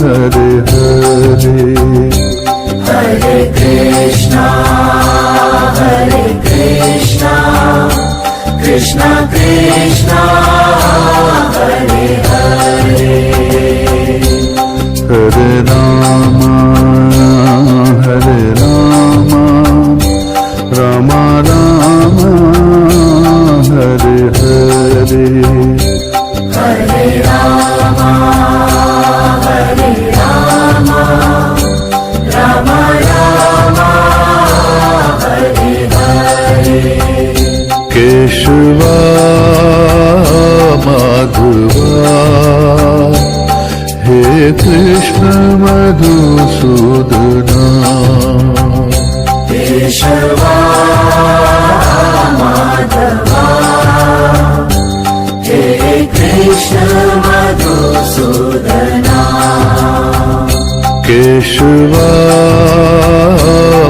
Hare Hare Hare Krishna Krishna Krishna Hare Hare Hare Ram Ram Ram Hare Hare Hare Ram Ram Ram Hare Hare Keshwa Madhava hey Krishna Madhusudana Keshwa Madhava hey Krishna Madhusudana Keshwa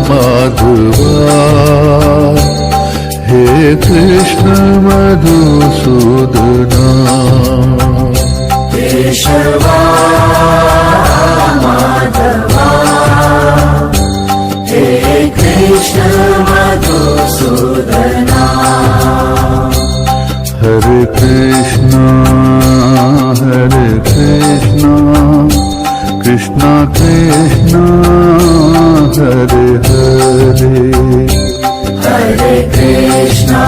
Madhava hey Krishna Madhusudana Keshwa Madhava hey Krishna Madhusudana Hare Krishna Krishna Krishna Hare Hare Hare Krishna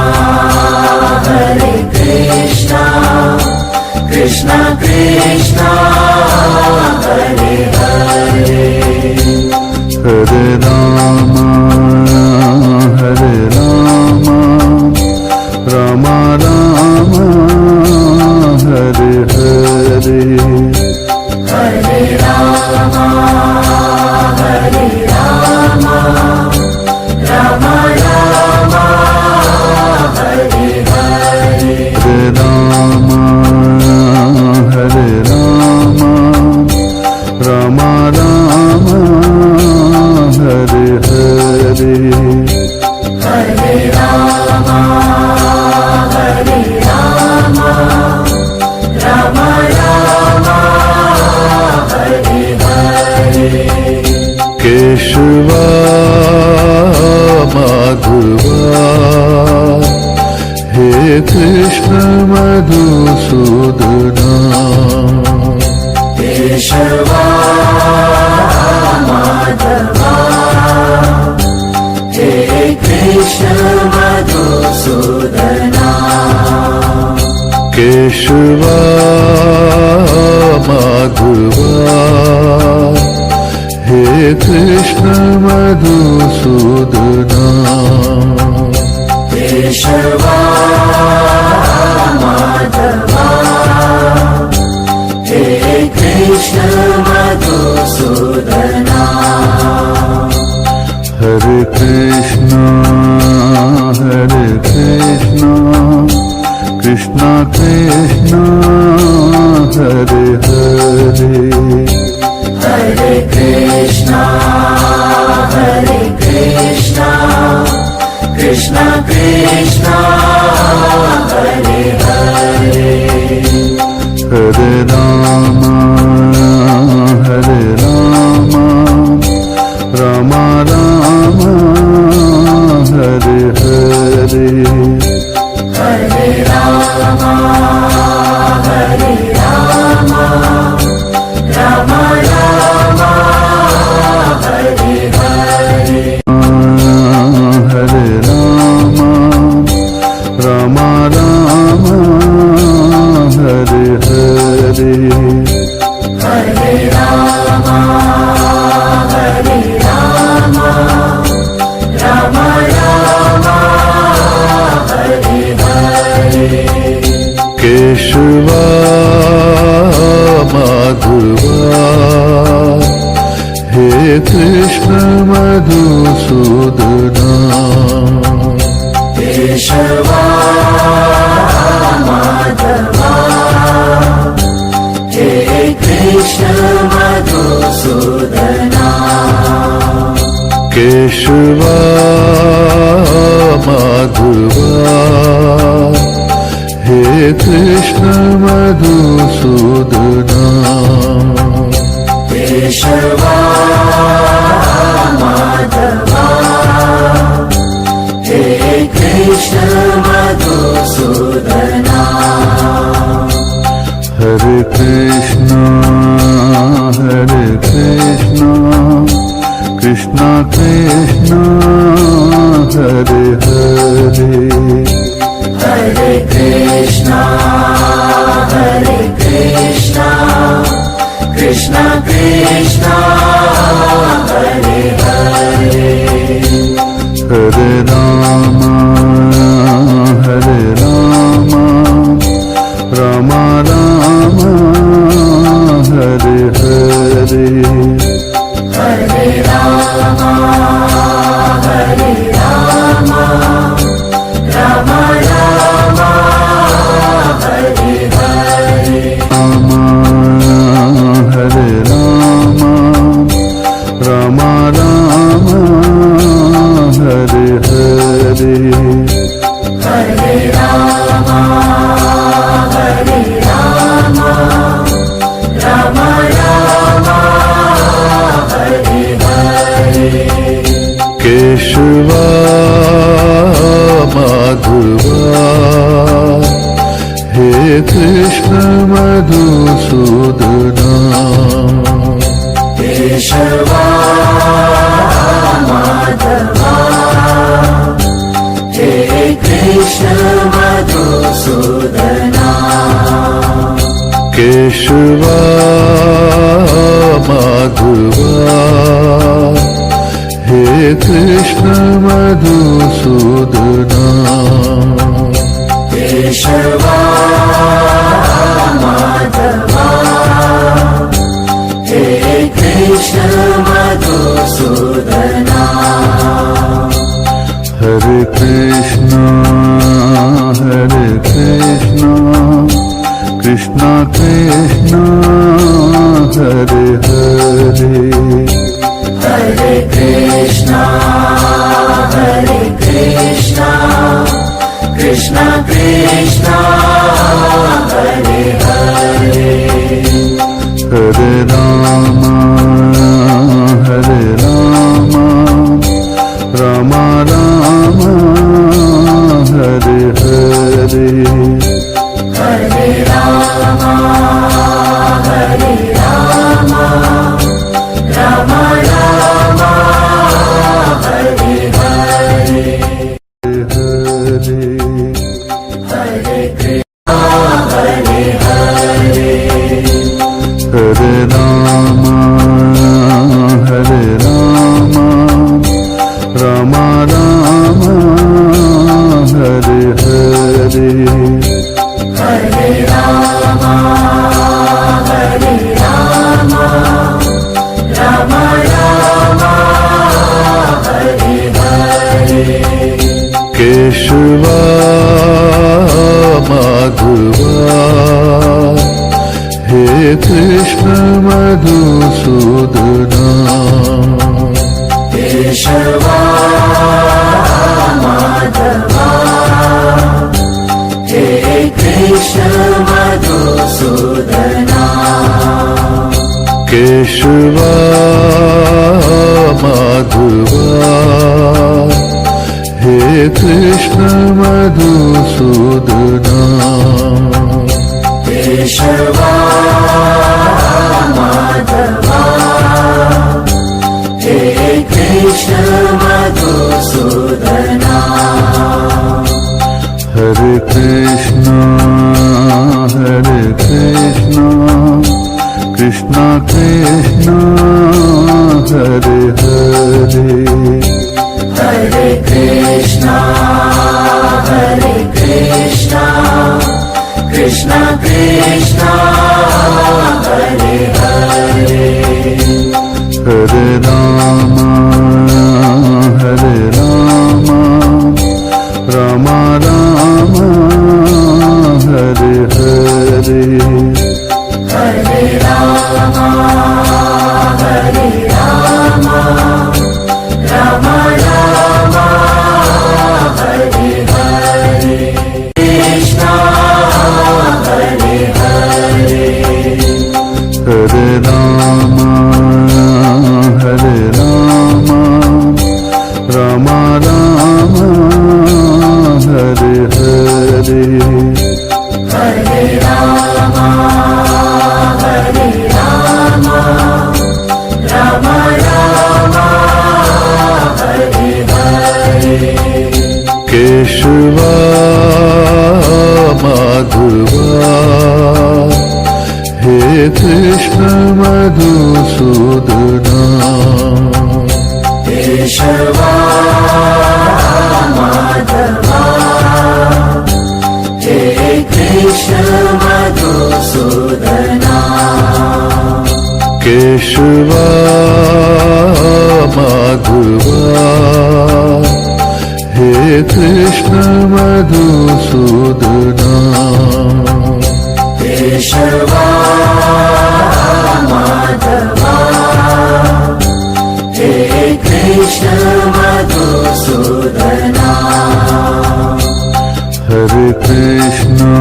Krishna Krishna Hare Hare Hare Ram Ram Ram Hare Hare Hare Ram Ram Ram Hare Hare Hare Ram Ram Ram Hare Hare Hare Ram Ram Ram Hare Hare Keshwa Madhava hey Krishna Madhusudana Keshwa Madhava hey Krishna Madhusudana Keshwa Madhava hey Krishna Madhusudana Keshwa Madhava hey Krishna Madhusudana Hare Krishna Krishna Krishna Hare Hare Hare Krishna Krishna Krishna Hare Hare Hare Ram Ram Ram Hare Hare Hare Ram Ram Ram Hare Hare Hare Ram Ram Hare Hare Hare Ram Ram Ram Hare Hare Keshwa Madhava hey Krishna Madhusudana Keshwa Madhava hey Krishna Madhusudana Keshwa Madhava hey Krishna Madhusudana Krishna Hare Krishna Krishna Krishna Hare Hare Hare Krishna Krishna Krishna Hare Hare Hare Rama Rama Rama Hare Hare Hare Rama Rama Rama Hare Hare Hare Rama Rama Rama Hare Hare Hare Rama Rama Rama Hare Hare Keshava Madhava He Krishna Madhusudana Keshava Madhava He Krishna Madhusudana Keshava Madhava He Krishna Madhusudana Keshava Madhava He Krishna Madhusudana Hare Krishna Krishna Krishna Hare Hare Hare Krishna Krishna Krishna Hare Hare Hare Rama Rama Rama Hare Hare Hare Rama Rama Rama Hare Hare Hare Krishna Hare Rama Rama Rama Hare Hare Hare Rama Rama Rama Hare Hare Keshava Madhava He Krishna Madhusudana Keshava Madhava He Krishna Madhusudana Keshava Madhava He Krishna Madhusudana Keshava Madhava He Krishna Madhusudana Hare Krishna Krishna Krishna Hare Hare Hare Krishna Krishna Krishna Hare Hare Hare Rama Rama Rama Hare Hare Hare Rama Rama Rama Hare Hare Krishna Hare Hare Hare Rama Rama Rama Hare Hare Hare Rama Krishna Madhusudana Keshwa Madhava hey Krishna Madhusudana Keshwa Madhava hey Krishna Madhusudana Keshwa Madhava hey Krishna Madhusudana Hare Krishna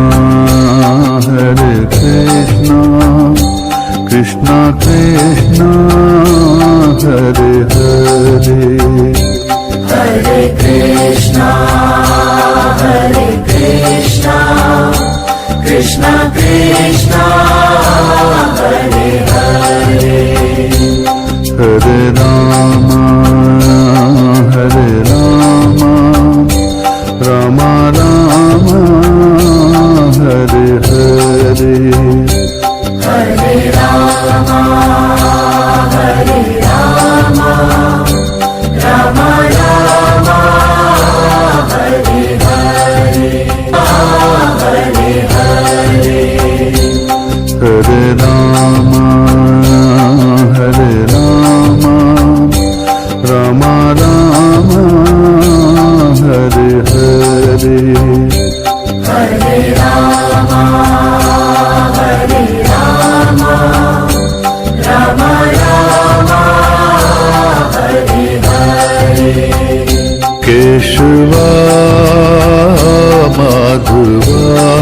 Krishna Krishna Hare Hare Hare Krishna Krishna Krishna Hare Hare Hare Ram Ram Ram Hare Hare Hare Ram Ram Ram Hare Hare Hare Hare Hare Ram Ram Ram Hare Hare Hare Ram Ram Ram Hare Hare Keshwa Madhava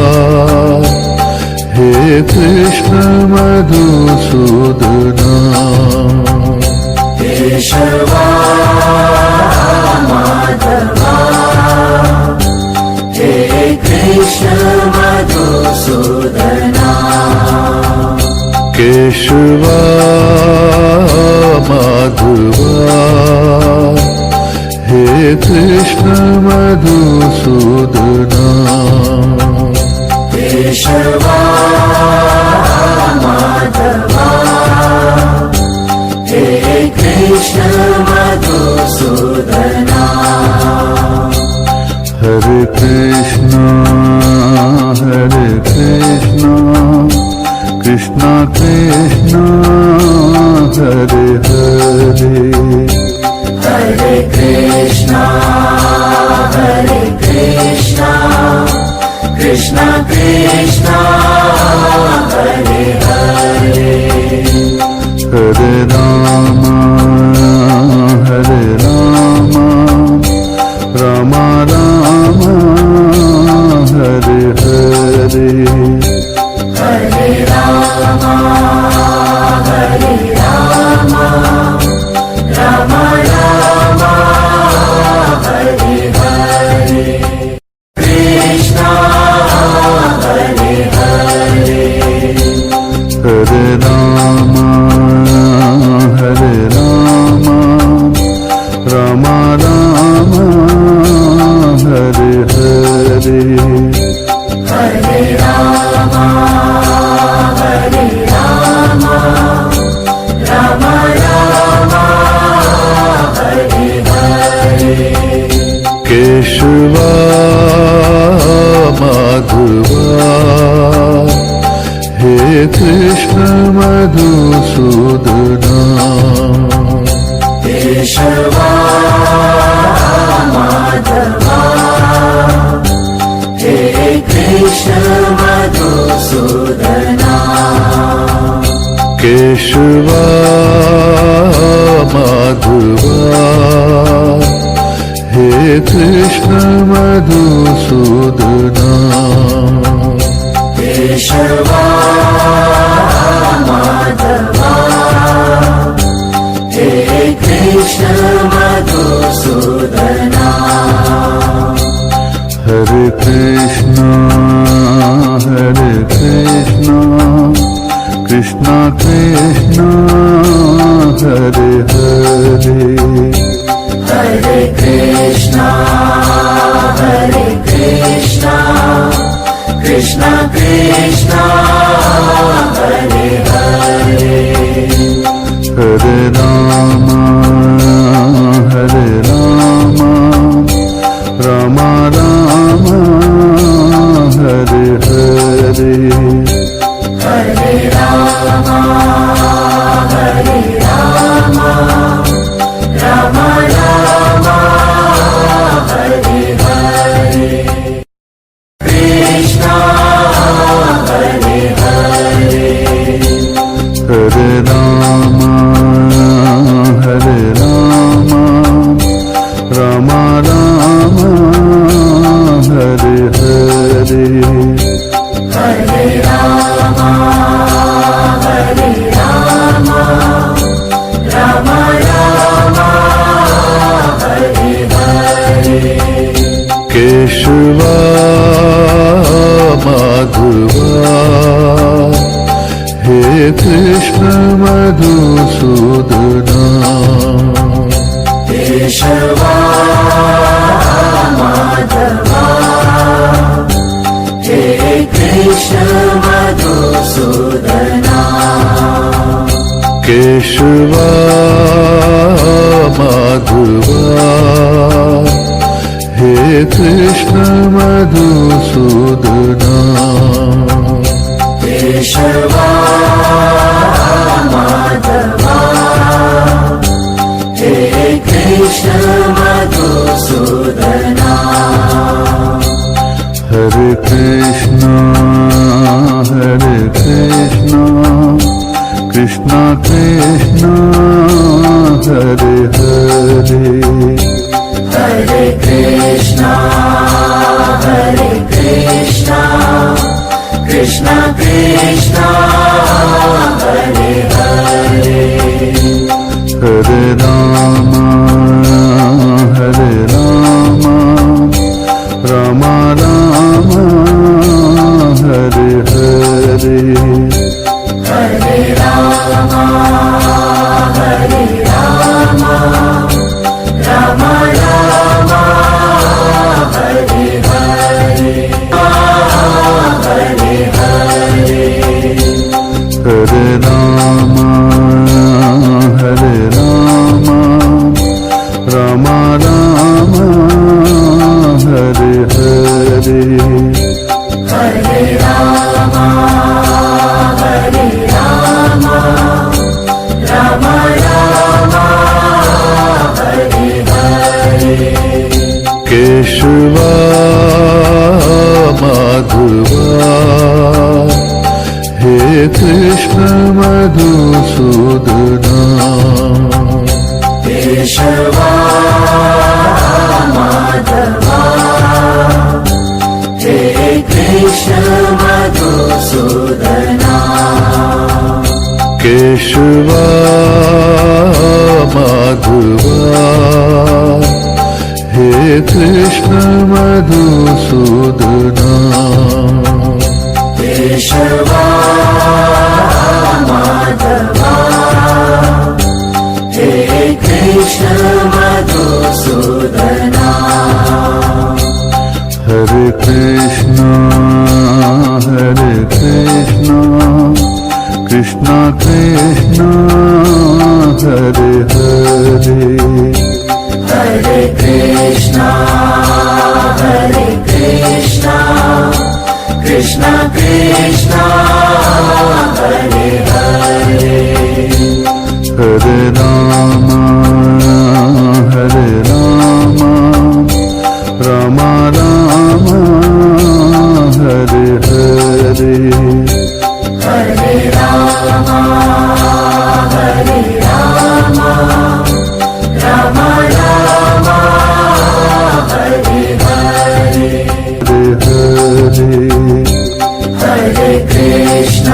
hey Krishna Madhusudana Keshwa Madhava hey Krishna Madhusudana Keshwa Madhava hey Krishna Madhusudana Keshwa Madhava hey Krishna Madhusudana Hare Krishna Krishna Krishna Hare Hare Hare Krishna Krishna Krishna Hare Hare Hare Ram Ram Ram Hare Hare Hare Ram Ram Ram Hare Hare Krishna Hare Hare Hare Ram Ram Ram Hare Hare Hare Ram Ram Ram Hare Hare Keshwa Madhava hey Krishna Madhusudana Keshwa Madhava hey Krishna Madhusudana Keshwa Madhava hey Krishna Madhusudana Keshwa Madhava hey Krishna Madhusudana Hare Krishna Krishna Krishna Hare Hare Hare Krishna Krishna Krishna Hare Hare Ram Hare Ram Ram Ram Hare Hare Hare Ram Ram Ram Hare Hare Keshwa Madhava hey Krishna Madhusudana Keshwa Madhava hey Krishna Madhusudana Keshwa Madhava hey Krishna Madhusudana Keshwa Madhava hey Krishna Madhusudana Hare Krishna Krishna Krishna Hare Hare Hare Krishna Krishna Krishna Hare Hare Hare Ram Ram Ram Hare Hare Hare Ram Ram Ram Hare Hare Hare Hare Hare Ram Ram Ram Hare Hare Hare Ram Ram Ram Hare Hare Keshwa Madhava hey Krishna Madhusudana Keshwa Madhava hey Krishna Madhusudana Keshwa Madhava hey Krishna Madhusudana Keshwa Madhava hey Krishna Madhusudana Hare Krishna Krishna Krishna Hare Hare Hare Krishna Krishna Krishna Hare Hare Hare Ram Ram Ram Hare Hare Hare Ram Ram Ram Hare Hare Hare Hare Krishna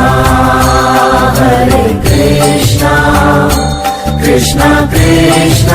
Krishna Krishna